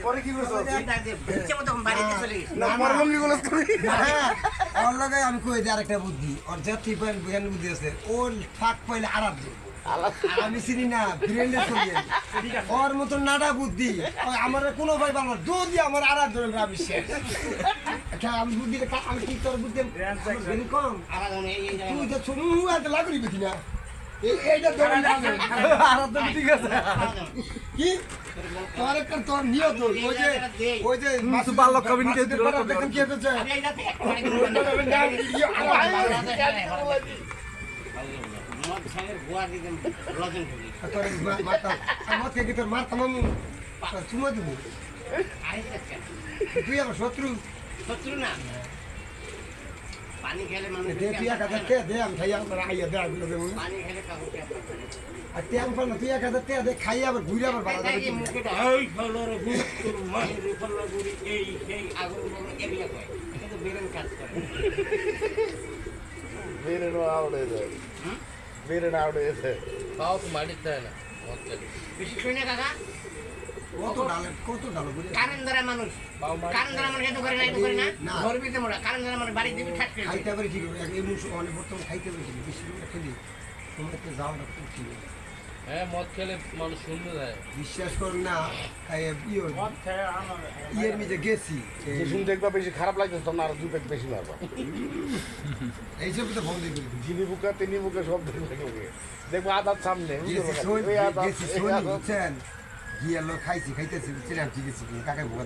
পরে কি করছো না, না পরলম কি বলছ তুই হ্যাঁ, ওর লগে আমি কই দিই আরেকটা বুদ্ধি ওর জাতি পয়েন্ট বুঝান বুদ্ধি আছে ওর ফাঁক পাইলে আরাম দেব আর আমি চিনি না ফ্রেন্ডে চলি ওর মতন নাডা বুদ্ধি ওই আমার কোনো ভাই বাবা যদি আমার আরাম ধরেন আমি শেষ আচ্ছা আমি বুদ্ধি আমি কি তোর বুদ্ধি বেশি কম তুই তো শুনু আর লাগলি বেশি না এইটা ধরে আরাম তো ঠিক আছে কি তোর একটা তোর নিয়ত ওই যে মাসু বাল্য কমিউনিটি দেখেন কি হচ্ছে তোর মাতা আমার থেকে তোর মারতাম আমি চুমা দেবো তুই আমার শত্রু পানি খেলে মানুষ দে তুই 1000 টাকা দে আমি খাই আমার আইয়া দে আগুলো দেবো পানি খেলে কাকু আর তেল পাল না তুই 1000 টাকা দে খাই আবার ঘুরে আবার বাড়া যাবে এই ফলর গুরুত্বর মাহির ফলর গুরি এই সেই আগুন বড় এরিয়া কয় কিন্তু বেরেন কাজ করে ಬೇರೆನೂ ಅವಡೆ ಇದೆ ಬೇರೆನೂ ಅವಡೆ ಇದೆ পাও মাটিতে না বেশি শুনে কাকা কত ডাল ঘুরে কারণ ধরা মানুষ কারণ ধরা মানুষ এত করে না এত করে না না। ধর্মীতে মোড়া কারণ ধরা মানুষ বাড়ি দিবি ঠাট করে খাইতে পারি ঠিক আছে এমনি অনেক বর্তমানে খাইতে পারি ঠিক বেশি করে খেলি তোমার তো যাও না খুব ঠিক হ্যাঁ মদ খেলে মানুষ সুন্দর হয় বিশ্বাস কর না ইয়ের নিজে গেছি যেসুন দেখবা বেশি খারাপ লাগছে তখন আরো 2 প্যাক বেশি মারবা এইসব তো বন্ধ করে দিই যিনি বুকা তিনি বুকা সব দেখবে দেখবো আদার সামনে গেছি বুঝছেন গিয়ে লোক খাইছি খাইতেছি বুঝছেন আমি ঠিক আছে কাকে ভোগা